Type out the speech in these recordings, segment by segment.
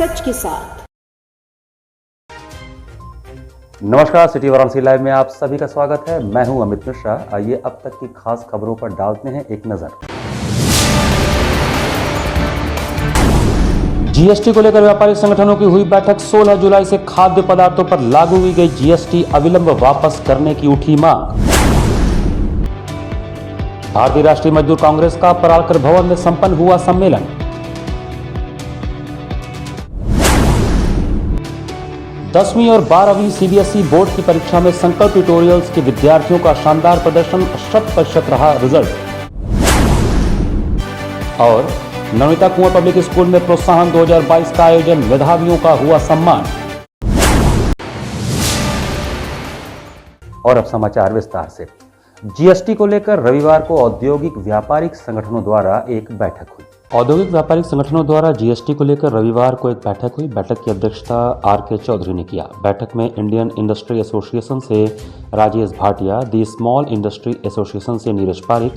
सच के साथ। नमस्कार, सिटी वाराणसी लाइव में आप सभी का स्वागत है। मैं हूं अमित मिश्रा। आइए अब तक की खास खबरों पर डालते हैं एक नजर। जीएसटी को लेकर व्यापारी संगठनों की हुई बैठक। 16 जुलाई से खाद्य पदार्थों पर लागू हुई गई जीएसटी अविलंब वापस करने की उठी मांग। भारतीय राष्ट्रीय मजदूर कांग्रेस का परालकर भवन में संपन्न हुआ सम्मेलन। दसवीं और 12वीं सीबीएसई बोर्ड की परीक्षा में संकल्प ट्यूटोरियल्स के विद्यार्थियों का शानदार प्रदर्शन, 100% रहा रिजल्ट। और नवनीता कुंवर पब्लिक स्कूल में प्रोत्साहन 2022 का आयोजन, मेधावियों का हुआ सम्मान। और अब समाचार विस्तार से। जीएसटी को लेकर रविवार को औद्योगिक व्यापारिक संगठनों द्वारा एक बैठक हुई। औद्योगिक व्यापारिक संगठनों द्वारा जीएसटी को लेकर रविवार को एक बैठक हुई। बैठक की अध्यक्षता आर.के. चौधरी ने किया। बैठक में इंडियन इंडस्ट्री एसोसिएशन से Rajesh Bhatia, the small industry association से Neeraj Pareek,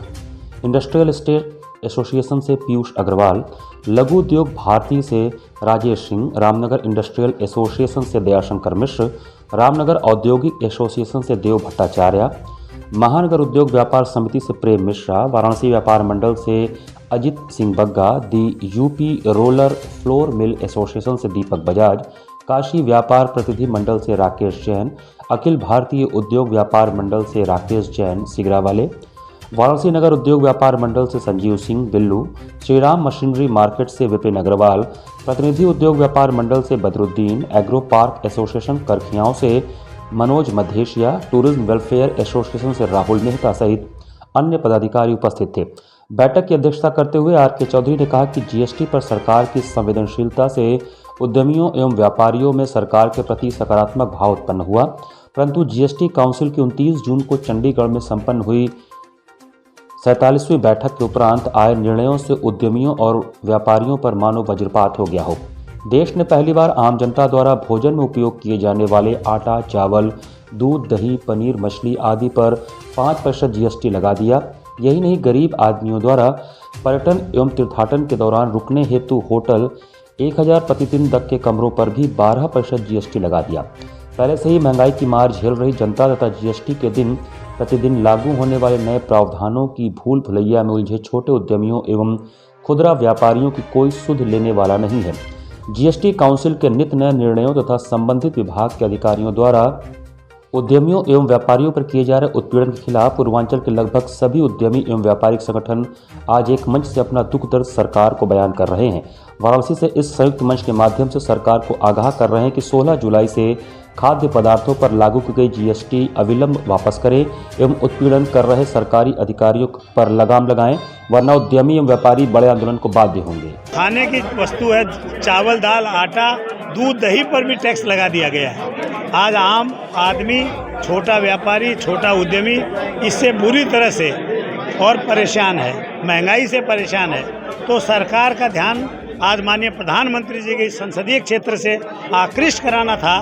industrial estate association से पीयूष अग्रवाल, लघु उद्योग भारती से राजेश सिंह, रामनगर इंडस्ट्रियल एसोसिएशन से दयाशंकर मिश्र, रामनगर औद्योगिक एसोसिएशन से देव भट्टाचार्य, महानगर उद्योग व्यापार समिति से प्रेम मिश्रा, वाराणसी व्यापार मंडल से Ajit Singh Bagga, the UP roller flour mill association से दीपक बजाज, काशी व्यापार प्रतिनिधि मंडल से राकेश जैन, अखिल भारतीय उद्योग व्यापार मंडल से राकेश जैन सिगरावाले, वाराणसी नगर उद्योग व्यापार मंडल से संजीव सिंह बिल्लू, श्रीराम मशीनरी मार्केट से विपिन अग्रवाल, प्रतिनिधि उद्योग व्यापार मंडल से बदरुद्दीन, एग्रो पार्क एसोसिएशन करखियाओं से Manoj Madheshiya, tourism welfare association से राहुल मेहता सहित अन्य पदाधिकारी उपस्थित थे। बैठक की अध्यक्षता करते हुए आर.के. चौधरी ने कहा कि जीएसटी पर सरकार की संवेदनशीलता से उद्यमियों एवं व्यापारियों में सरकार के प्रति सकारात्मक भाव उत्पन्न हुआ, परंतु जीएसटी काउंसिल की 29 जून को चंडीगढ़ में संपन्न हुई 47वीं बैठक के उपरांत आए निर्णयों से उद्यमियों और व्यापारियों पर मानो वज्रपात हो गया हो। देश ने पहली बार आम जनता द्वारा भोजन में उपयोग किए जाने वाले आटा, चावल, दूध, दही, पनीर, मछली आदि पर 5% जीएसटी लगा दिया। यही नहीं, गरीब आदमियों द्वारा पर्यटन एवं तीर्थाटन के दौरान रुकने हेतु होटल 1000 प्रतिदिन तक के कमरों पर भी 12% जीएसटी लगा दिया। पहले से ही महंगाई की मार झेल रही जनता तथा जीएसटी के दिन प्रतिदिन लागू होने वाले नए प्रावधानों की भूल भुलैया में उलझे छोटे उद्यमियों एवं खुदरा व्यापारियों की कोई सुध लेने वाला नहीं है। जीएसटी काउंसिल के नित नए निर्णयों तथा संबंधित विभाग के अधिकारियों द्वारा उद्यमियों एवं व्यापारियों पर किए जा रहे उत्पीड़न के खिलाफ पूर्वांचल के लगभग सभी उद्यमी एवं व्यापारिक संगठन आज एक मंच से अपना दुख दर्द सरकार को बयान कर रहे हैं। वाराणसी से इस संयुक्त मंच के माध्यम से सरकार को आगाह कर रहे हैं कि 16 जुलाई से खाद्य पदार्थों पर लागू की गई जीएसटी अविलंब वापस करें एवं उत्पीड़न कर रहे सरकारी अधिकारियों पर लगाम लगाएं, वरना उद्यमी एवं व्यापारी बड़े आंदोलन को बाध्य होंगे। खाने की वस्तु है, चावल, दाल, आटा, दूध, दही पर भी टैक्स लगा दिया गया है। आज आम आदमी, छोटा व्यापारी, छोटा उद्यमी इससे बुरी तरह से और परेशान है, महंगाई से परेशान है। तो सरकार का ध्यान आज माननीय प्रधानमंत्री जी के संसदीय क्षेत्र से आकृष्ट कराना था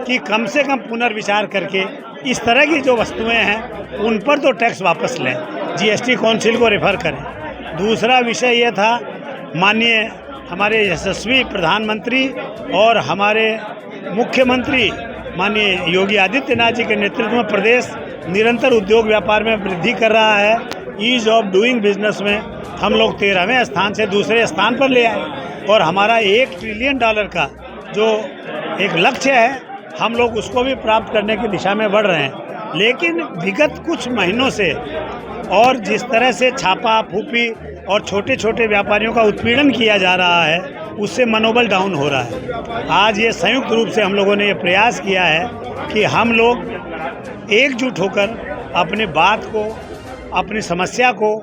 कि कम से कम पुनर्विचार करके इस तरह की जो वस्तुएं हैं उन पर तो टैक्स वापस लें, जीएसटी काउंसिल को रेफर करें। दूसरा विषय ये था, माननीय हमारे यशस्वी प्रधानमंत्री और हमारे मुख्यमंत्री माननीय योगी आदित्यनाथ जी के नेतृत्व में प्रदेश निरंतर उद्योग व्यापार में वृद्धि कर रहा है। ईज ऑफ डूइंग बिजनेस में हम लोग 13वें स्थान से दूसरे स्थान पर ले आए और हमारा $1 ट्रिलियन का जो एक लक्ष्य है हम लोग उसको भी प्राप्त करने की दिशा में बढ़ रहे हैं। लेकिन विगत कुछ महीनों से और जिस तरह से छापा फूपी और छोटे छोटे व्यापारियों का उत्पीड़न किया जा रहा है, उससे मनोबल डाउन हो रहा है। आज ये संयुक्त रूप से हम लोगों ने ये प्रयास किया है कि हम लोग एकजुट होकर अपनी बात को, अपनी समस्या को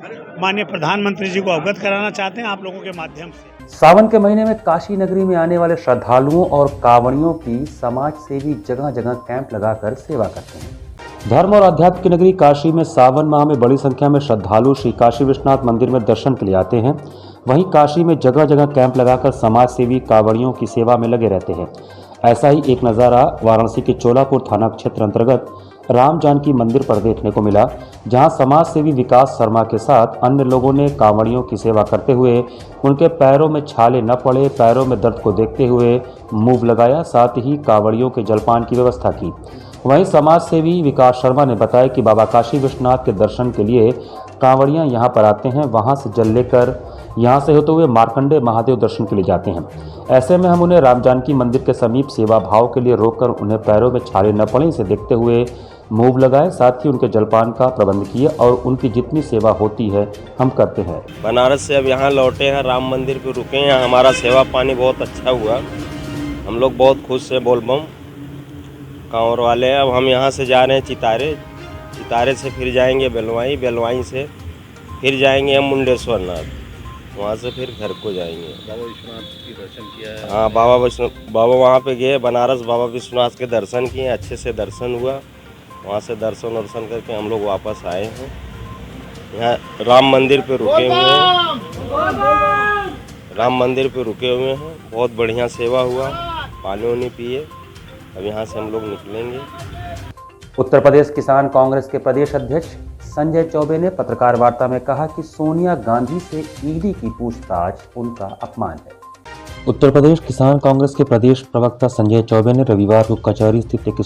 माननीय प्रधानमंत्री जी को अवगत कराना चाहते हैं आप लोगों के माध्यम से। सावन के महीने में काशी नगरी में आने वाले श्रद्धालुओं और कांवड़ियों की समाज सेवी जगह जगह कैंप लगाकर सेवा करते हैं। धर्म और अध्यात्म की नगरी काशी में सावन माह में बड़ी संख्या में श्रद्धालु श्री काशी विश्वनाथ मंदिर में दर्शन के लिए आते हैं। वहीं काशी में जगह जगह कैंप लगाकर समाज सेवी कांवड़ियों की सेवा में लगे रहते हैं। ऐसा ही एक नज़ारा वाराणसी के चोलापुर थाना क्षेत्र अंतर्गत राम जानकी मंदिर पर देखने को मिला, जहां समाज सेवी विकास शर्मा के साथ अन्य लोगों ने कांवड़ियों की सेवा करते हुए उनके पैरों में छाले न पड़े, पैरों में दर्द को देखते हुए मूव लगाया, साथ ही कांवड़ियों के जलपान की व्यवस्था की। वहीं समाज सेवी विकास शर्मा ने बताया कि बाबा काशी विश्वनाथ के दर्शन के लिए कांवड़ियां यहां पर आते हैं, वहां से जल लेकर यहां से होते हुए मार्कंडे महादेव दर्शन के लिए जाते हैं। ऐसे में हम उन्हें राम जानकी मंदिर के समीप सेवा भाव के लिए रोककर उन्हें पैरों में छाले न पड़े इसे देखते हुए मूव लगाए, साथ ही उनके जलपान का प्रबंध किए और उनकी जितनी सेवा होती है हम करते हैं। बनारस से अब यहाँ लौटे हैं, राम मंदिर पे रुके हैं। हमारा सेवा पानी बहुत अच्छा हुआ, हम लोग बहुत खुश हैं। बोलबम कांवर वाले हैं। अब हम यहाँ से जा रहे हैं चितारे, चितारे से फिर जाएंगे बेलवाई, बेलवाई से फिर जाएंगे हम मुंडेश्वर नाथ, वहाँ से फिर घर को जाएंगे। बाबा विश्वनाथ की दर्शन किया है? हाँ, बाबा वहाँ पे गए बनारस, बाबा विश्वनाथ के दर्शन किए, अच्छे से दर्शन हुआ। वहाँ से दर्शन करके हम लोग वापस आए हैं। यहाँ राम मंदिर पे रुके हुए हैं, राम मंदिर पे रुके हुए हैं। बहुत बढ़िया सेवा हुआ, पानी वानी पिए। अब यहाँ से हम लोग निकलेंगे। उत्तर प्रदेश किसान कांग्रेस के प्रदेश अध्यक्ष संजय चौबे ने पत्रकार वार्ता में कहा कि सोनिया गांधी से ईडी की पूछताछ उनका अपमान है। उत्तर प्रदेश किसान कांग्रेस के प्रदेश प्रवक्ता संजय चौबे ने रविवार को कचहरी स्थित एक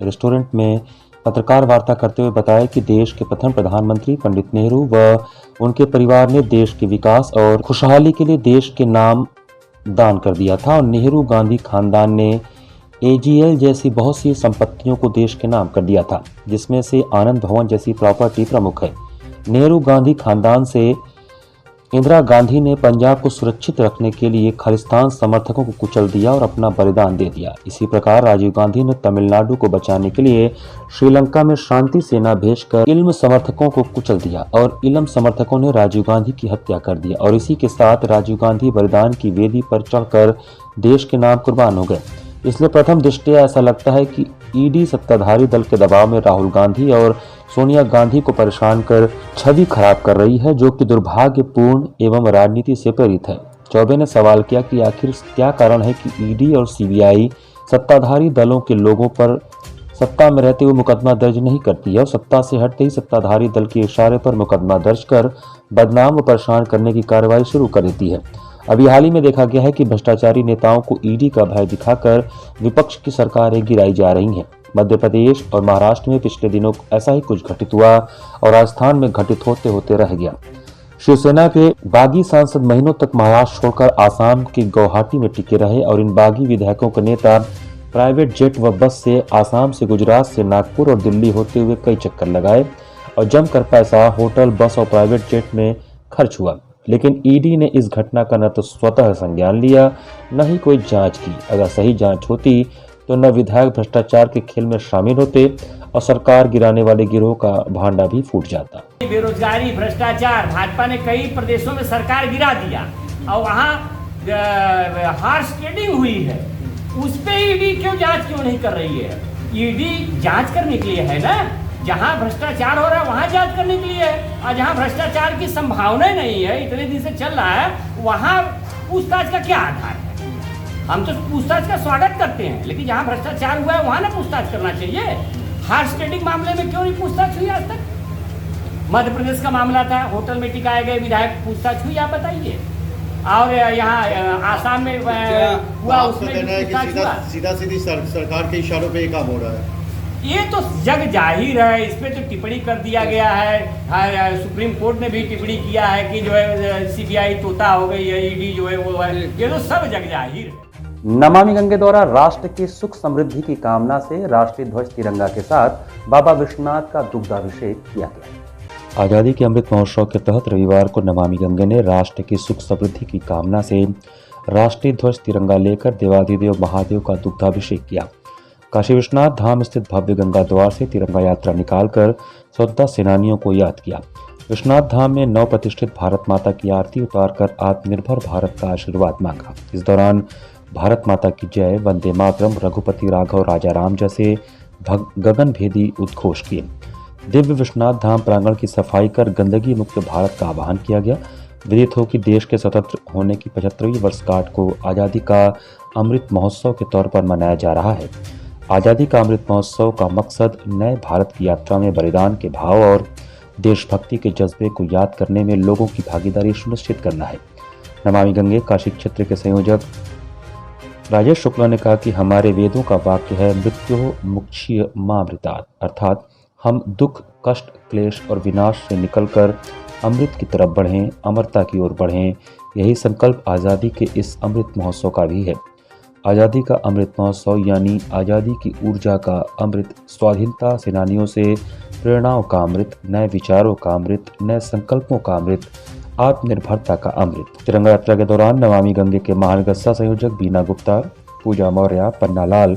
रेस्टोरेंट में पत्रकार वार्ता करते हुए बताया कि देश के प्रथम प्रधानमंत्री पंडित नेहरू व उनके परिवार ने देश के विकास और खुशहाली के लिए देश के नाम दान कर दिया था और नेहरू गांधी खानदान ने एजीएल जैसी बहुत सी संपत्तियों को देश के नाम कर दिया था, जिसमें से आनंद भवन जैसी प्रॉपर्टी प्रमुख है। नेहरू गांधी खानदान से इंदिरा गांधी ने पंजाब को सुरक्षित रखने के लिए खालिस्तान समर्थकों को कुचल दिया और अपना बलिदान दे दिया। इसी प्रकार राजीव गांधी ने तमिलनाडु को बचाने के लिए श्रीलंका में शांति सेना भेजकर इल्म समर्थकों को कुचल दिया और इल्म समर्थकों ने राजीव गांधी की हत्या कर दिया और इसी के साथ राजीव गांधी बलिदान की वेदी पर चढ़कर देश के नाम कुर्बान हो गए। इसलिए प्रथम दृष्टया ऐसा लगता है कि ईडी सत्ताधारी दल के दबाव में राहुल गांधी और सोनिया गांधी को परेशान कर छवि खराब कर रही है, जो कि दुर्भाग्यपूर्ण एवं राजनीति से प्रेरित है। चौबे ने सवाल किया कि आखिर क्या कारण है कि ईडी और सीबीआई सत्ताधारी दलों के लोगों पर सत्ता में रहते हुए मुकदमा दर्ज नहीं करती है और सत्ता से हटते ही सत्ताधारी दल के इशारे पर मुकदमा दर्ज कर बदनाम व परेशान करने की कार्रवाई शुरू कर देती है। अभी हाल ही में देखा गया है कि भ्रष्टाचारी नेताओं को ईडी का भय दिखाकर विपक्ष की सरकारें गिराई जा रही हैं। मध्य प्रदेश और महाराष्ट्र में पिछले दिनों ऐसा ही कुछ घटित हुआ और राजस्थान में घटित होते होते रह गया। शिवसेना के बागी सांसद महीनों तक महाराष्ट्र छोड़कर आसाम के गुवाहाटी में टिके रहे और इन बागी विधायकों के नेता प्राइवेट जेट व बस से आसाम से गुजरात से नागपुर और दिल्ली होते हुए कई चक्कर लगाए और जमकर पैसा होटल, बस और प्राइवेट जेट में खर्च हुआ। लेकिन ईडी ने इस घटना का न तो स्वतः संज्ञान लिया, न ही कोई जांच की। अगर सही जांच होती तो न विधायक भ्रष्टाचार के खेल में शामिल होते और सरकार गिराने वाले गिरोह का भांडा भी फूट जाता। बेरोजगारी, भ्रष्टाचार, भाजपा ने कई प्रदेशों में सरकार गिरा दिया और वहाँ हार्स ट्रेडिंग हुई है, उस पे ईडी क्यों नहीं कर रही है? ईडी जांच करने के लिए है ना, जहाँ भ्रष्टाचार हो रहा है वहाँ जांच करने के लिए है, और जहाँ भ्रष्टाचार की संभावना नहीं है, इतने दिन से चल रहा है, वहाँ पूछताछ का क्या आधार है? हम तो पूछताछ का स्वागत करते हैं, लेकिन जहाँ भ्रष्टाचार हुआ है वहाँ ना पूछताछ करना चाहिए। हार्स ट्रेडिंग मामले में क्यों नहीं पूछताछ हुई आज तक? मध्य प्रदेश का मामला था, होटल में टिकाए गए विधायक, पूछताछ हुई? आप बताइए। और यहाँ आसाम में हुआ, उसमें सीधा सीधी सरकार के इशारों पे ये काम हो रहा है। ये तो जग जाहिर है, इस पे तो टिप्पणी कर दिया गया है। सुप्रीम कोर्ट ने भी टिप्पणी किया है कि जो है सीबीआई तोता हो गई है, ईडी जो है वो है, ये तो सब जग जाहिर है। नमामि गंगे द्वारा राष्ट्र की सुख समृद्धि की कामना से राष्ट्रीय ध्वज तिरंगा के साथ बाबा विश्वनाथ का दुग्धाभिषेक किया गया। आजादी के अमृत महोत्सव के तहत रविवार को नमामि गंगे ने राष्ट्र की सुख समृद्धि की कामना से राष्ट्रीय ध्वज तिरंगा लेकर देवाधिदेव महादेव का दुग्धाभिषेक किया। काशी विश्वनाथ धाम स्थित भव्य गंगा द्वार से तिरंगा यात्रा निकालकर स्वतंत्रता सेनानियों को याद किया। विश्वनाथ धाम में नव प्रतिष्ठित भारत माता की आरती उतारकर आत्मनिर्भर भारत का आशीर्वाद मांगा। इस दौरान भारत माता की जय, वंदे मातरम, रघुपति राघव राजा राम जैसे गगनभेदी उद्घोष किए। दिव्य विश्वनाथ धाम प्रांगण की सफाई कर गंदगी मुक्त भारत का आह्वान किया गया। विदित हो कि देश के स्वतंत्र होने की 75वीं वर्षगांठ को आज़ादी का अमृत महोत्सव के तौर पर मनाया जा रहा है। आज़ादी का अमृत महोत्सव का मकसद नए भारत की यात्रा में बलिदान के भाव और देशभक्ति के जज्बे को याद करने में लोगों की भागीदारी सुनिश्चित करना है। नमामि गंगे काशी क्षेत्र के संयोजक राजेश शुक्ला ने कहा कि हमारे वेदों का वाक्य है मृत्यो मुक्षीय मामृतात्, अर्थात हम दुख, कष्ट, क्लेश और विनाश से निकलकर अमृत की तरफ बढ़ें, अमरता की ओर बढ़ें। यही संकल्प आज़ादी के इस अमृत महोत्सव का भी है। आज़ादी का अमृत महोत्सव यानी आज़ादी की ऊर्जा का अमृत, स्वाधीनता सेनानियों से प्रेरणाओं का अमृत, नए विचारों का अमृत, नए संकल्पों का अमृत, आत्मनिर्भरता का अमृत। तिरंगा यात्रा के दौरान नमामि गंगे के महानगरसा संयोजक बीना गुप्ता, पूजा मौर्य, पन्ना लाल,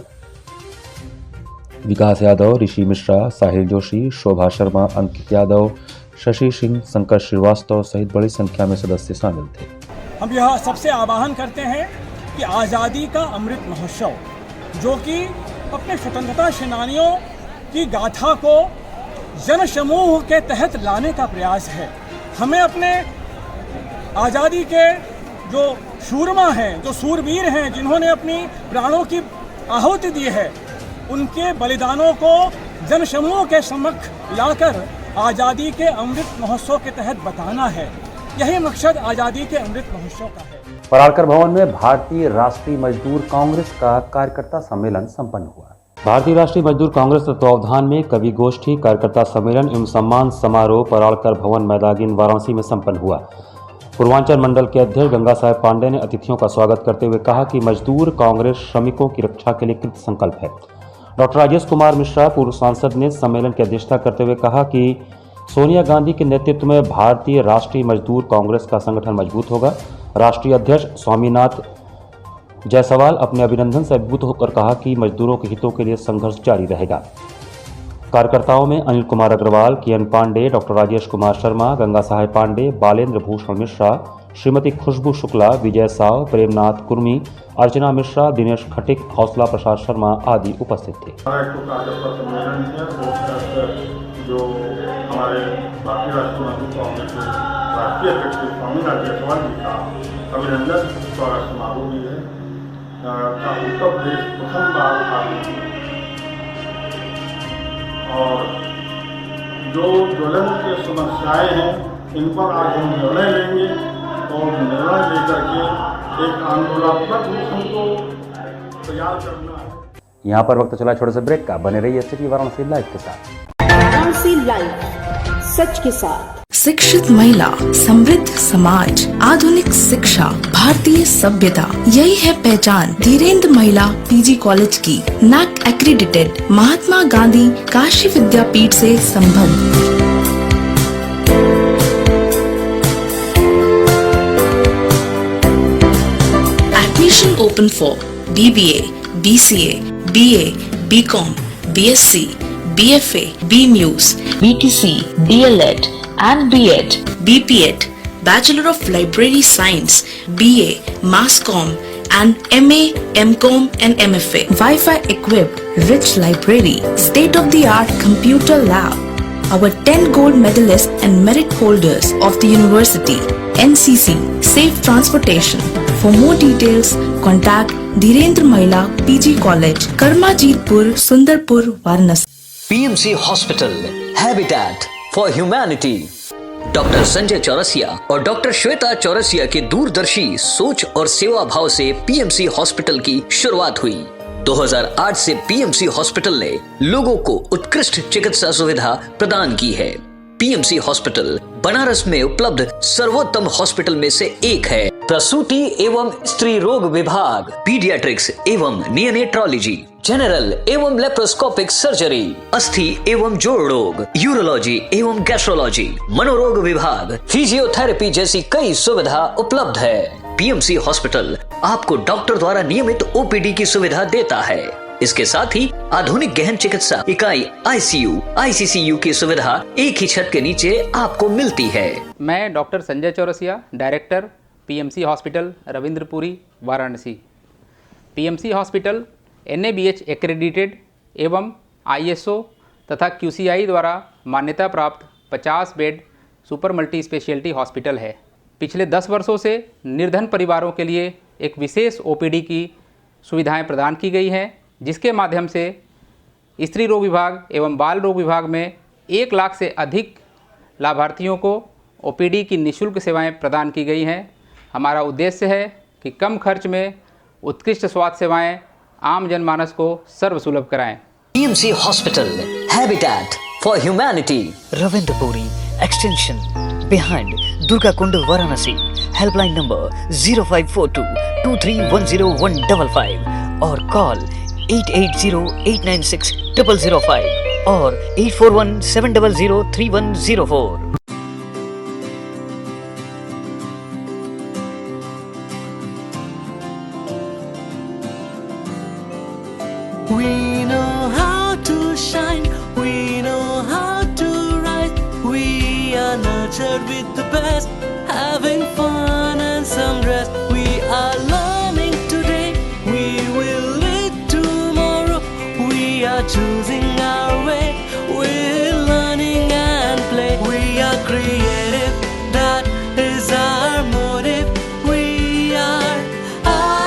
विकास यादव, ऋषि मिश्रा, साहिल जोशी, शोभा शर्मा, अंकित यादव, शशि सिंह, शंकर श्रीवास्तव सहित बड़ी संख्या में सदस्य शामिल थे। हम यह सबसे आह्वान करते हैं कि आज़ादी का अमृत महोत्सव, जो कि अपने स्वतंत्रता सेनानियों की गाथा को जन समूह के तहत लाने का प्रयास है। हमें अपने आज़ादी के जो शूरमा हैं, जो शूरवीर हैं, जिन्होंने अपनी प्राणों की आहुति दी है, उनके बलिदानों को जन समूह के समक्ष लाकर आज़ादी के अमृत महोत्सव के तहत बताना है। यही मकसद आज़ादी के अमृत महोत्सव का है। परालकर भवन में भारतीय राष्ट्रीय मजदूर कांग्रेस का कार्यकर्ता सम्मेलन संपन्न हुआ। भारतीय राष्ट्रीय मजदूर कांग्रेस तत्वावधान में कवि गोष्ठी, कार्यकर्ता सम्मेलन एवं सम्मान समारोह परालकर भवन मैदागिन वाराणसी में संपन्न हुआ। पूर्वांचल मंडल के अध्यक्ष गंगा साहेब पांडे ने अतिथियों का स्वागत करते हुए कहा कि मजदूर कांग्रेस श्रमिकों की रक्षा के लिए कृत संकल्प है। डॉक्टर राजेश कुमार मिश्रा, पूर्व सांसद, ने सम्मेलन की अध्यक्षता करते हुए कहा कि सोनिया गांधी के नेतृत्व में भारतीय राष्ट्रीय मजदूर कांग्रेस का संगठन मजबूत होगा। राष्ट्रीय अध्यक्ष स्वामीनाथ जायसवाल अपने अभिनंदन से अभिभूत होकर कहा कि मजदूरों के हितों के लिए संघर्ष जारी रहेगा। कार्यकर्ताओं में अनिल कुमार अग्रवाल, किरण पांडे, डॉक्टर राजेश कुमार शर्मा, गंगा साहेब पांडे, बालेंद्र भूषण मिश्रा, श्रीमती खुशबू शुक्ला, विजय साव, प्रेमनाथ कुर्मी, अर्चना मिश्रा, दिनेश खटिक, हौसला प्रसाद शर्मा आदि उपस्थित थे। जो हमारे भारतीय राष्ट्रीय मजदूर कांग्रेस के राष्ट्रीय अध्यक्ष स्वामीनाथ जायसवाल जी का अभिनंदन स्वागत समारोह भी है। का उत्तर प्रदेश प्रथम बार और जो ज्वलंत समस्याएं हैं, इन पर आज हम निर्णय लेंगे और निर्णय लेकर के एक आंदोलनात्मक रूप हमको तैयार करना है। यहाँ पर वक्त चला छोटे से ब्रेक का। बने रहिए सिटी वाराणसी लाइव के साथ। वाराणसी लाइव, सच के साथ। शिक्षित महिला, समृद्ध समाज, आधुनिक शिक्षा, भारतीय सभ्यता, यही है पहचान धीरेन्द्र महिला पीजी कॉलेज की। NAAC एक्रीडिटेड, महात्मा गांधी काशी विद्यापीठ से संबद्ध। Admission open for BBA, BCA, BA, BCom, BSc, BFA, BMUS, BTC, DLED and B.Ed, BPEd, Bachelor of Library Science, BA, Mass Comm and MA, MCom and MFA. Wi-Fi equipped, rich library, state-of-the-art computer lab. Our 10 gold medalists and merit holders of the university, NCC, safe transportation. For more details, contact Dhirendra Mahila PG College, Karmajitpur, Sundarpur, Varanasi. PMC Hospital, Habitat for Humanity। Doctor Sanjay Chaurasia और doctor Shweta Chaurasia के दूरदर्शी सोच और सेवा भाव से PMC hospital की शुरुआत हुई। 2008 से पीएमसी हॉस्पिटल ने लोगों को उत्कृष्ट चिकित्सा सुविधा प्रदान की है। पीएमसी हॉस्पिटल बनारस में उपलब्ध सर्वोत्तम हॉस्पिटल में से एक है। प्रसूति एवं स्त्री रोग विभाग, पीडियाट्रिक्स एवं नियोनेट्रोलॉजी, जनरल एवं लेप्रोस्कोपिक सर्जरी, अस्थि एवं जोड़ रोग, यूरोलॉजी एवं गैस्ट्रोलॉजी, मनोरोग विभाग, फिजियोथेरेपी जैसी कई सुविधा उपलब्ध है। पीएमसी हॉस्पिटल आपको डॉक्टर द्वारा नियमित ओपीडी की सुविधा देता है। इसके साथ ही आधुनिक गहन चिकित्सा इकाई आईसीयू, आईसीसीयू की सुविधा एक ही छत के नीचे आपको मिलती है। मैं doctor Sanjay Chaurasia, director PMC hospital Ravindrapuri, Varanasi. PMC hospital NABH accredited एवं ISO तथा QCI द्वारा मान्यता प्राप्त 50 bed super multi speciality hospital है। पिछले 10 वर्षों से निर्धन परिवारों के लिए एक विशेष OPD की सुविधाएं प्रदान की गई हैं। जिसके माध्यम से स्त्री रोग विभाग एवं बाल रोग विभाग में 1 लाख से अधिक लाभार्थियों को ओपीडी की निःशुल्क सेवाएं प्रदान की गई हैं। हमारा उद्देश्य है कि कम खर्च में उत्कृष्ट स्वास्थ्य सेवाएं आम जनमानस को सर्वसुलभ कराएं। PMC Hospital, Habitat for Humanity, Ravindra Extension, behind Durga Kund, Varanasi. Helpline number 0542 2310 or call 880-896-005 or 841-700-3104. We know how to shine, we know how to rise. We are nurtured with the best, having fun and some rest. We are learning today, we will lead tomorrow. We are choosing our way, we're learning and play. We are creative, that is our motive. We are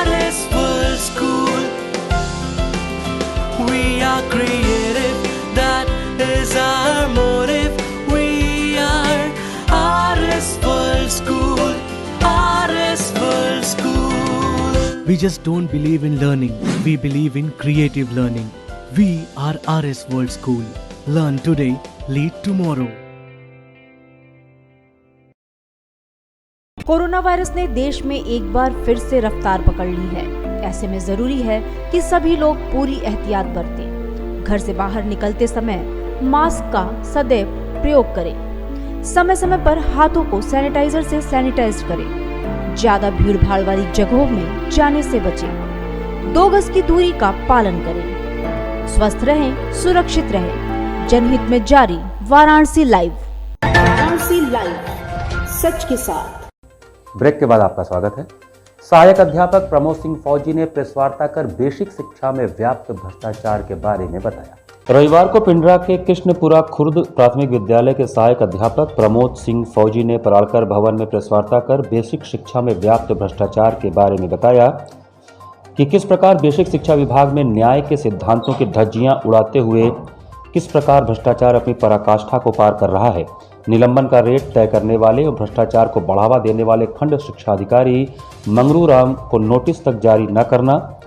RS World School. We are creative, that is our motive. We are RS World School, RS World School. We just don't believe in learning, we believe in creative learning. We are RS World School. Learn today, lead tomorrow. Corona virus ने देश में एक बार फिर से रफ्तार पकड़ ली है। ऐसे में जरूरी है कि सभी लोग पूरी एहतियात बरतें। घर से बाहर निकलते समय मास्क का सदैव प्रयोग करें। समय समय पर हाथों को सैनिटाइजर से सैनिटाइज करें। ज्यादा भीड़ भाड़ वाली जगहों में जाने से बचें। 2 गज की दूरी का पालन करें। स्वस्थ रहें, सुरक्षित रहें। जनहित में जारी वाराणसी लाइव। वाराणसी लाइव, सच के साथ। ब्रेक के बाद आपका स्वागत है। सहायक अध्यापक प्रमोद सिंह फौजी ने प्रेस वार्ता कर बेसिक शिक्षा में व्याप्त भ्रष्टाचार के बारे में बताया। रविवार को पिंडरा के कृष्णपुरा खुर्द प्राथमिक विद्यालय के सहायक अध्यापक प्रमोद सिंह फौजी ने परालकर भवन में प्रेस वार्ता कर बेसिक शिक्षा में व्याप्त भ्रष्टाचार के बारे में बताया कि किस प्रकार बेसिक शिक्षा विभाग में न्याय के सिद्धांतों की धज्जियां उड़ाते हुए किस प्रकार भ्रष्टाचार अपनी पराकाष्ठा को पार कर रहा है। निलंबन का रेट तय करने वाले और भ्रष्टाचार को बढ़ावा देने वाले खंड शिक्षा अधिकारी मंगरू राम को नोटिस तक जारी न करना,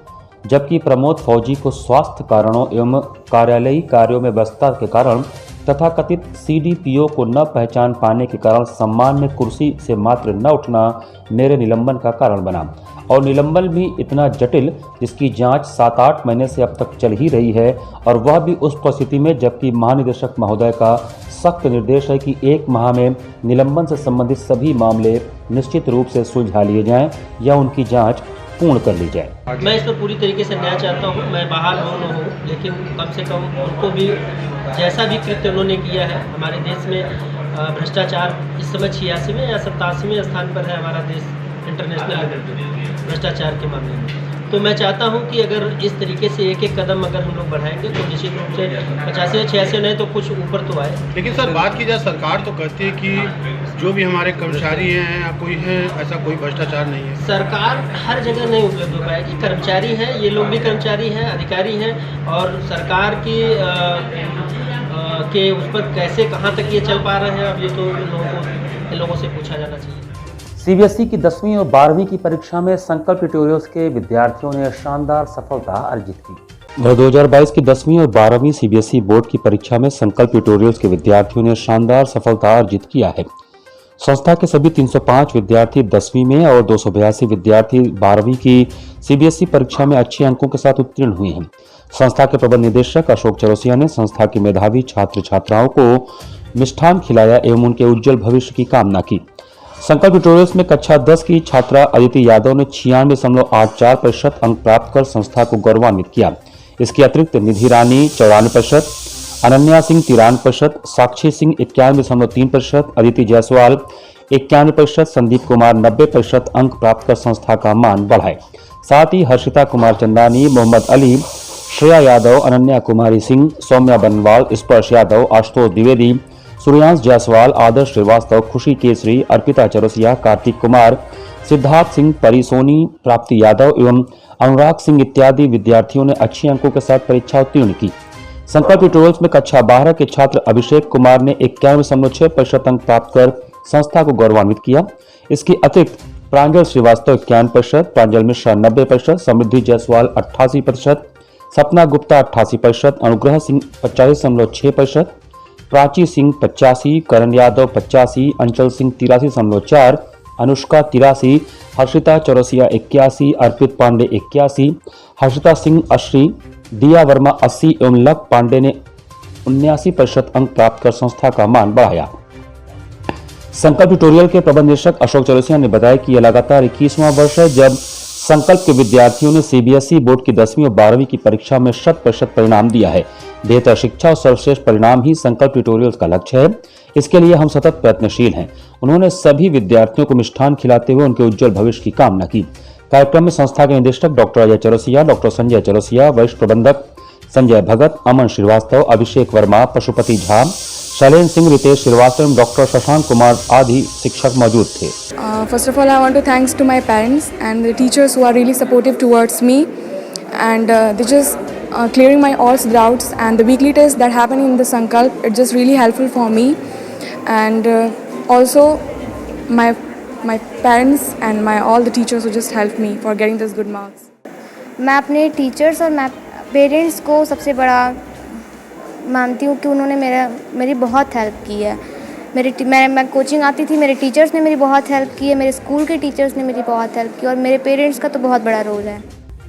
जबकि प्रमोद फौजी को स्वास्थ्य कारणों एवं कार्यालयी कार्यों में व्यस्तता के कारण तथा कथित CDPO को न पहचान पाने के कारण सम्मान में कुर्सी से मात्र न उठना मेरे निलंबन का कारण बना। और निलंबन भी इतना जटिल जिसकी जांच 7-8 महीने से अब तक चल ही रही है, और वह भी उस परिस्थिति में जबकि महानिदेशक महोदय का सख्त निर्देश है कि 1 माह में निलंबन से संबंधित सभी मामले निश्चित रूप से सुलझा लिए जाएं या उनकी जांच पूर्ण कर ली जाए। मैं इस पर पूरी तरीके से न्याय चाहता हूँ। मैं बाहर हूँ न हूँ, लेकिन कम से कम उनको भी जैसा भी कृत्य उन्होंने किया है, हमारे देश में भ्रष्टाचार इस समय 86वें या 87वें स्थान पर है हमारा देश इंटरनेशनल लेवल पे भ्रष्टाचार के मामले में। तो मैं चाहता हूं कि अगर इस तरीके से एक कदम अगर हम लोग बढ़ाएंगे तो निश्चित रूप से 85-86 नहीं तो कुछ ऊपर तो आए। लेकिन सर बात की जाए, सरकार तो कहती है कि जो भी हमारे कर्मचारी हैं या कोई है, ऐसा कोई भ्रष्टाचार नहीं है। सरकार हर जगह नहीं उपलब्ध हो पाएगी। कर्मचारी हैं, ये लोग भी कर्मचारी हैं, अधिकारी हैं, और सरकार की के उस पर कैसे कहाँ तक ये चल पा रहे हैं, अब ये तो इन लोगों से पूछा जाना चाहिए। CBSE की 10वीं और 12वीं की परीक्षा में संकल्प ट्यूटोरियल्स के विद्यार्थियों ने शानदार सफलता अर्जित की। 2022 की 10वीं और 12वीं CBSE बोर्ड की परीक्षा में संकल्प ट्यूटोरियल्स के विद्यार्थियों ने शानदार सफलता अर्जित किया है। संस्था के सभी 305 विद्यार्थी 10वीं में और 282 विद्यार्थी 12वीं की CBSE परीक्षा में अच्छे अंकों के साथ उत्तीर्ण हुए हैं। संस्था के प्रबंध निदेशक अशोक चौरसिया ने संस्था के मेधावी छात्र छात्राओं को मिष्ठान खिलाया एवं उनके उज्जवल भविष्य की कामना की। संकल्प ट्यूटोरियल्स में कक्षा 10 की छात्रा अदिति यादव ने 96.84% अंक प्राप्त कर संस्था को गौरवान्वित किया। इसके अतिरिक्त निधि रानी 94%, अनन्या सिंह 93%, साक्षी सिंह 91.3%, अदिति जायसवाल 91%, संदीप कुमार 90% अंक प्राप्त कर संस्था का मान बढ़ाए। साथ ही हर्षिता कुमार चंदानी, मोहम्मद अली, श्रेया यादव, अनन्या कुमारी सिंह, सौम्या बनवाल, स्पर्श यादव, आशुतोष द्विवेदी, सूर्यांश जायसवाल, आदर्श श्रीवास्तव, खुशी केसरी, अर्पिता चौरसिया, कार्तिक कुमार, सिद्धार्थ सिंह, परिसोनी, प्राप्ति यादव एवं अनुराग सिंह इत्यादि विद्यार्थियों ने अच्छे अंकों के साथ परीक्षा उत्तीर्ण की। संकल्प ट्यूटोरियल्स में कक्षा 12 के छात्र अभिषेक कुमार ने 91.6% अंक प्राप्त कर संस्था को गौरवान्वित किया। इसके अतिरिक्त प्रांजल श्रीवास्तव 51%, प्रांजल मिश्रा 90%, समृद्धि जायसवाल 88%, सपना गुप्ता 88%, अनुग्रह सिंह 85.6%, प्राची सिंह 85%, करण यादव 85%, अंचल सिंह 83.4%, अनुष्का 83%, हर्षिता चौरसिया 81%, अर्पित पांडे 81%, हर्षिता सिंह 80%, दिया वर्मा 80% एवं लव पांडे ने 79% अंक प्राप्त कर संस्था का मान बढ़ाया। संकल्प ट्यूटोरियल के प्रबंध निदेशक अशोक चौरसिया ने बताया कि यह लगातार 21वां वर्ष है जब संकल्प के विद्यार्थियों ने सीबीएसई बोर्ड की 10वीं और 12वीं की परीक्षा में 100% परिणाम दिया है। बेहतर शिक्षा और सर्वश्रेष्ठ परिणाम ही संकल्प ट्यूटोरियल का लक्ष्य है। इसके लिए हम सतत प्रयत्नशील हैं। उन्होंने सभी विद्यार्थियों को मिष्ठान खिलाते हुए उनके उज्जवल भविष्य की कामना की। कार्यक्रम में संस्था के निदेशक डॉक्टर अजय चौरसिया, डॉक्टर संजय चौरसिया, वरिष्ठ प्रबंधक संजय भगत, अमन श्रीवास्तव, अभिषेक वर्मा, पशुपति झा, शैलेंद्र सिंह, रितेश श्रीवास्तव, डॉक्टर शशांक कुमार आदि शिक्षक मौजूद थे। First of all, I want to thanks to my parents and the teachers who are really supportive towards me, and they just clearing my all doubts, and the weekly tests that happen in the Sankalp, it's just really helpful for me, and also my parents and my all the teachers who just helped me for getting this good marks. मैं अपने teachers और मैं parents को सबसे बड़ा मानती हूँ कि उन्होंने मेरी बहुत हेल्प की है। मैं कोचिंग आती थी, मेरे टीचर्स ने मेरी बहुत हेल्प की है, मेरे स्कूल के टीचर्स ने मेरी बहुत हेल्प की, और मेरे पेरेंट्स का तो बहुत बड़ा रोल है।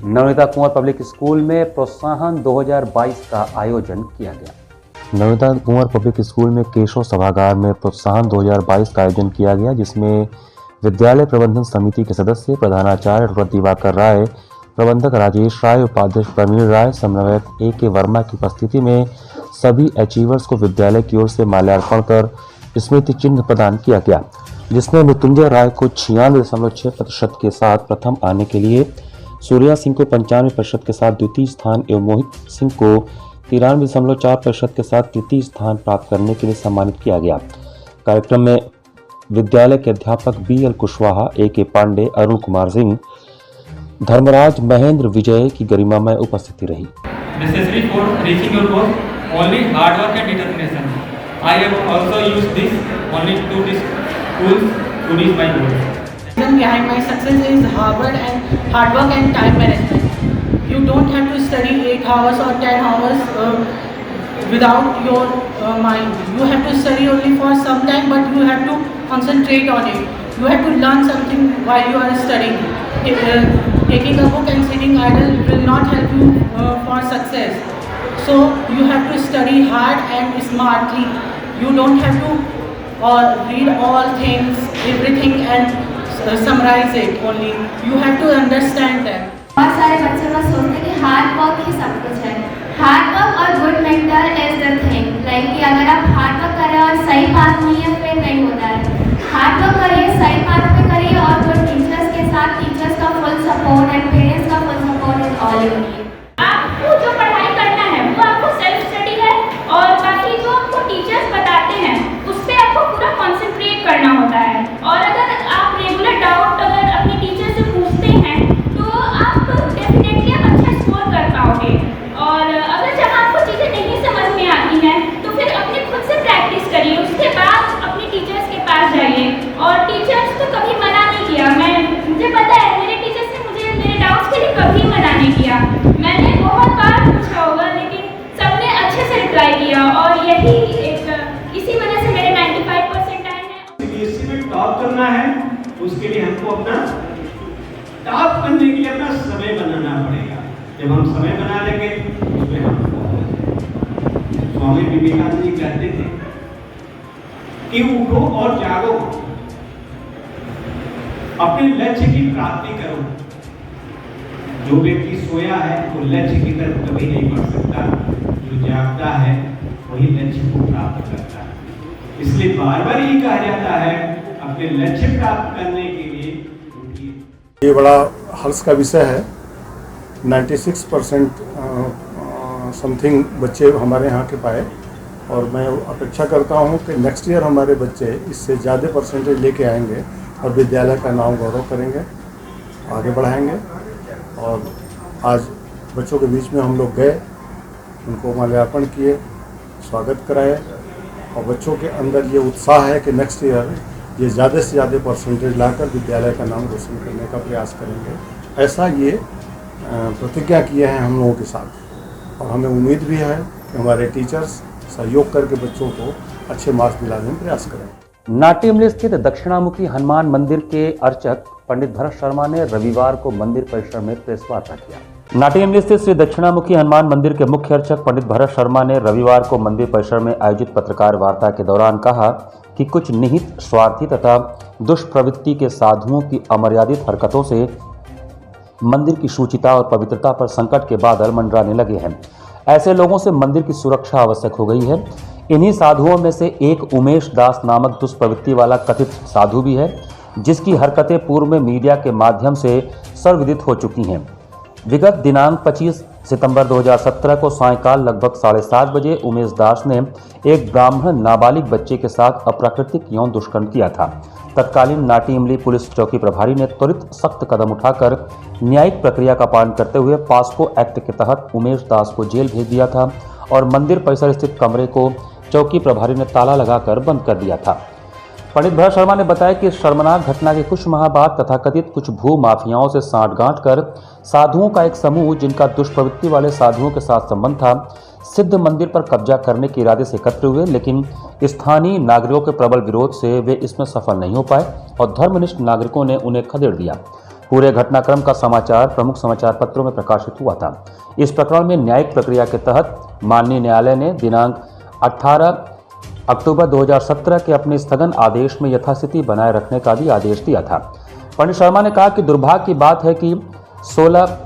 नवनीता कुंवर पब्लिक स्कूल में प्रोत्साहन 2022 का आयोजन किया गया। नवनीता कुंवर पब्लिक स्कूल में केशव सभागार में प्रोत्साहन 2022 का आयोजन किया गया, जिसमें विद्यालय प्रबंधन समिति के सदस्य, प्रधानाचार्य डॉ. दिवाकर राय, प्रबंधक राजेश राय, उपाध्यक्ष प्रवीण राय, समन्वयक A.K. वर्मा की उपस्थिति में सभी अचीवर्स को विद्यालय की ओर से माल्यार्पण कर स्मृति चिन्ह प्रदान किया गया, जिसमें मृत्युंजय राय को 96.6% के साथ प्रथम आने के लिए, सूर्या सिंह को 95% के साथ द्वितीय स्थान एवं मोहित सिंह को 93.4% के साथ तृतीय स्थान प्राप्त करने के लिए सम्मानित किया गया। कार्यक्रम में विद्यालय के अध्यापक B.L. कुशवाहा, A.K. पांडे, अरुण कुमार सिंह, धर्मराज, महेंद्र, विजय की गरिमामय उपस्थिति रही। Necessary for reaching your goal, only hard work and determination. I have also used this only to this tools to reach my goals. The reason behind my success is hard work and time management. You don't have to study 8 hours or 10 hours without your mind. You have to study only for some time, but you have to concentrate on it. You have to learn something while you are studying. Taking a book and sitting idle will not help you for success. So you have to study hard and smartly. You don't have to read all things, everything and summarize it only. You have to understand them. बहुत सारे बच्चे लोग सोचते हैं कि hard work ही सब कुछ है। हार्ड वर्क और good mentor is the thing, like कि अगर आप हार्ड वर्क कर रहे हो और सही पाथ नहीं है फिर नहीं होता है। हार्ड वर्क करिए, सही पाथ पे करिए, और गुड टीचर्स के साथ टीचर्स का फुल सपोर्ट एंड पेरेंट्स का full support is all you need. आपको जो पढ़ाई करना है वो आपको सेल्फ स्टडी है, और बाकी जो आपको टीचर्स बताते हैं उस पर आपको पूरा कॉन्सेंट्रेट करना होता है। और अगर आप रेगुलर डाउट अगर अपने टीचर से पूछते हैं तो आप डेफिनेटली अच्छा स्कोर कर पाओगे। और अगर जब आपको चीज़ें नहीं समझ में आती हैं तो फिर अपने खुद से प्रैक्टिस करिए, उसके बाद अपने टीचर्स के पास जाइए। और टीचर्स तो कभी मना नहीं किया, मुझे पता है मेरे टीचर्स ने मुझे मेरे डाउट्स के लिए कभी मना नहीं किया। मैंने बहुत बार पूछा होगा लेकिन सबने अच्छे से रिप्लाई किया, और यही इसी वजह से मेरे 95% आए हैं। सीबीएसई में टॉप करना है, उसके लिए हमको अपना टॉप करने के लिए अपना समय बनाना पड़ेगा। जब हम समय बना लेंगे उसमें हम स्वामी विवेकानंद जी कहते थे कि उठो और जागो, अपने लक्ष्य की प्राप्ति करो। जो व्यक्ति सोया है वो लक्ष्य की तरफ कभी नहीं बढ़ सकता, जो जागता है वही लक्ष्य को प्राप्त करता है। इसलिए बार बार ये कहा जाता है अपने लक्ष्य प्राप्त करने के लिए उठिए। ये बड़ा हर्ष का विषय है। 96% समथिंग बच्चे हमारे यहाँ के पाए, और मैं अपेक्षा करता हूँ कि नेक्स्ट ईयर हमारे बच्चे इससे ज़्यादा परसेंटेज लेके आएंगे और विद्यालय का नाम गौरव करेंगे, आगे बढ़ाएंगे। और आज बच्चों के बीच में हम लोग गए, उनको माल्यार्पण किए, स्वागत कराए और बच्चों के अंदर ये उत्साह है कि नेक्स्ट ईयर ये ज़्यादा से ज़्यादा परसेंटेज लाकर विद्यालय का नाम रोशन करने का प्रयास करेंगे। ऐसा ये प्रतिज्ञा किए हैं हम लोगों के साथ और हमें उम्मीद भी है कि हमारे टीचर्स सहयोग करके बच्चों को अच्छे मार्क्स दिलाने में प्रयास करें। नाट्यमली स्थित दक्षिणामुखी हनुमान मंदिर के अर्चक पंडित भरत शर्मा ने रविवार को मंदिर परिसर में प्रेस वार्ता किया। नाट्यमली स्थित श्री दक्षिणामुखी हनुमान मंदिर के मुख्य अर्चक पंडित भरत शर्मा ने रविवार को मंदिर परिसर में आयोजित पत्रकार वार्ता के दौरान कहा कि कुछ निहित स्वार्थी तथा दुष्प्रवृत्ति के साधुओं की अमर्यादित हरकतों से मंदिर की शुचिता और पवित्रता पर संकट के बादल मंडराने लगे हैं। ऐसे लोगों से मंदिर की सुरक्षा आवश्यक हो गई है। इन्हीं साधुओं में से एक उमेश दास नामक दुष्प्रवृत्ति वाला कथित साधु भी है, जिसकी हरकतें पूर्व में मीडिया के माध्यम से सर्वविदित हो चुकी हैं। विगत दिनांक 25 सितंबर 2017 को सायंकाल लगभग 7:30 बजे उमेश दास ने एक ब्राह्मण नाबालिग बच्चे के साथ अप्राकृतिक यौन दुष्कर्म किया था। तत्कालीन नाटी इमली पुलिस चौकी प्रभारी ने त्वरित सख्त कदम उठाकर न्यायिक प्रक्रिया का पालन करते हुए पास्को एक्ट के तहत उमेश दास को जेल भेज दिया था और मंदिर परिसर स्थित कमरे को चौकी प्रभारी ने ताला लगाकर बंद कर दिया था। पंडित भरत शर्मा ने बताया कि इस शर्मनाक घटना के कुछ माह बाद तथाकथित कुछ भू माफियाओं से सांठगांठ कर साधुओं का एक समूह, जिनका दुष्प्रवृत्ति वाले साधुओं के साथ संबंध था, सिद्ध मंदिर पर कब्जा करने के इरादे से एकत्र हुए, लेकिन स्थानीय नागरिकों के प्रबल विरोध से वे इसमें सफल नहीं हो पाए और धर्मनिष्ठ नागरिकों ने उन्हें खदेड़ दिया। पूरे घटनाक्रम का समाचार प्रमुख समाचार पत्रों में प्रकाशित हुआ था। इस प्रकरण में न्यायिक प्रक्रिया के तहत माननीय न्यायालय ने दिनांक 18 अक्टूबर 2017 के अपने स्थगन आदेश में यथास्थिति बनाए रखने का भी आदेश दिया था। पंडित शर्मा ने कहा कि दुर्भाग्य की बात है कि 16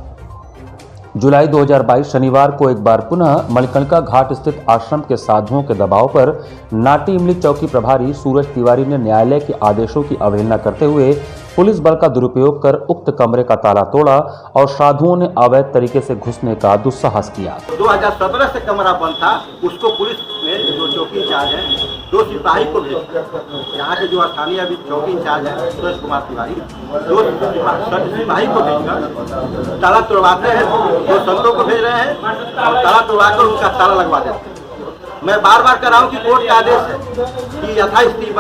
जुलाई 2022 शनिवार को एक बार पुनः मणिकर्णिका घाट स्थित आश्रम के साधुओं के दबाव पर नाटी इमली चौकी प्रभारी सूरज तिवारी ने न्यायालय के आदेशों की अवहेलना करते हुए पुलिस बल का दुरुपयोग कर उक्त कमरे का ताला तोड़ा और साधुओं ने अवैध तरीके से घुसने का दुस्साहस किया। 2017 से कमरा बंद था, उसको पुलिस ने जो चौकी इंचार्ज है 2 सिपाही को भेजा। यहाँ के जो स्थानीय अभी चौकी इंचार्ज है सुरेश कुमार तिवारी 2 सिपाही को भेजकर ताला तोड़वाते हैं, 2 संतों को भेज रहे हैं और ताला तोड़वाकर उनका ताला लगवा देते हैं। मैं बार बार कर रहा हूँ कि कोर्ट का आदेश है कि यथास्थिति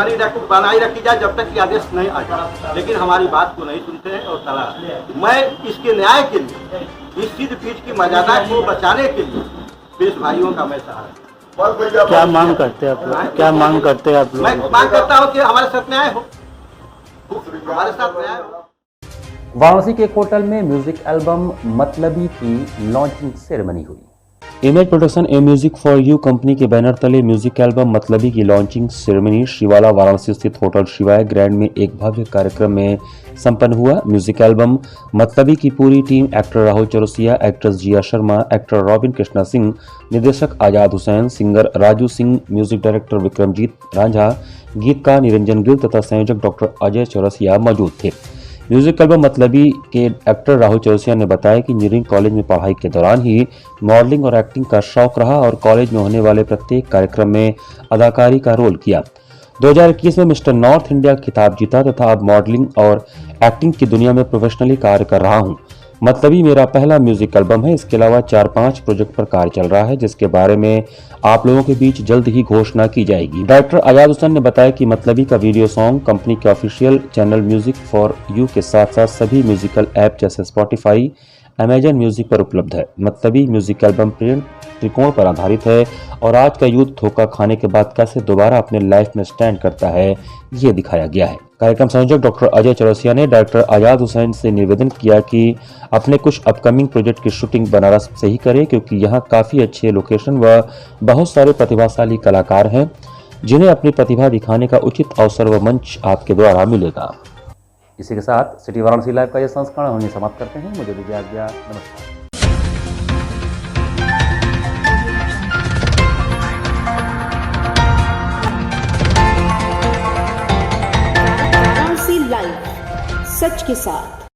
बनाई रखी जाए जब तक कि आदेश नहीं आ जाए, लेकिन हमारी बात को नहीं सुनते हैं और ताला। मैं इसके न्याय के लिए, इस सिद्ध पीठ की मर्यादा को बचाने के लिए प्रेस भाइयों का मैं सहारा। क्या मांग करते हैं आप लोग? क्या मांग करते हैं आप लोग? मैं मांग करता हूँ कि हमारे साथ न्याय हो, हमारे साथ न्याय हो। वाराणसी के एक होटल में म्यूजिक एल्बम मतलबी की लॉन्चिंग सेरेमनी हुई। Image production A music for you company के बैनर तले म्यूजिक एल्बम मतलबी की लॉन्चिंग सेरेमनी शिवाला वाराणसी स्थित होटल शिवाय ग्रैंड में एक भव्य कार्यक्रम में संपन्न हुआ। म्यूजिक एल्बम मतलबी की पूरी team actor Rahul Chaurasia, actress Jiya Sharma, actor Robin Krishna Singh, निर्देशक Azad Hussain, singer Raju Singh, music director Vikramjit Ranjha, गीतकार निरंजन गिल तथा संयोजक डॉक्टर अजय चौरसिया मौजूद थे। म्यूजिक एल्बम मतलबी के एक्टर राहुल चौरसिया ने बताया कि इंजीनियरिंग कॉलेज में पढ़ाई के दौरान ही मॉडलिंग और एक्टिंग का शौक रहा और कॉलेज में होने वाले प्रत्येक कार्यक्रम में अदाकारी का रोल किया। 2021 में मिस्टर नॉर्थ इंडिया खिताब जीता तथा अब मॉडलिंग और एक्टिंग की दुनिया में प्रोफेशनली कार्य कर रहा हूं। मतलबी मेरा पहला म्यूजिक एल्बम है। इसके अलावा 4-5 प्रोजेक्ट पर कार्य चल रहा है, जिसके बारे में आप लोगों के बीच जल्द ही घोषणा की जाएगी। डायरेक्टर आजाद हुसैन ने बताया कि मतलबी का वीडियो सॉन्ग कंपनी के official channel music for you के साथ साथ सभी म्यूजिकल ऐप जैसे स्पॉटिफाई, अमेजन म्यूजिक पर उपलब्ध है। मतलबी म्यूजिक एल्बम प्रेम त्रिकोण पर आधारित है और आज का यूथ धोखा खाने के बाद कैसे दोबारा अपने लाइफ में स्टैंड करता है, ये दिखाया गया है। कार्यक्रम संयोजक डॉक्टर अजय चौरसिया ने डायरेक्टर आजाद हुसैन से निवेदन किया कि अपने कुछ अपकमिंग प्रोजेक्ट की शूटिंग बनारस से ही करें, क्योंकि यहाँ काफ़ी अच्छे लोकेशन व बहुत सारे प्रतिभाशाली कलाकार हैं जिन्हें अपनी प्रतिभा दिखाने का उचित अवसर व मंच आपके द्वारा मिलेगा। इसी के साथ सिटी वाराणसी लाइव का यह संस्करण हम समाप्त करते हैं। मुझे दीजिए आज्ञा। नमस्कार। लाइव सच के साथ।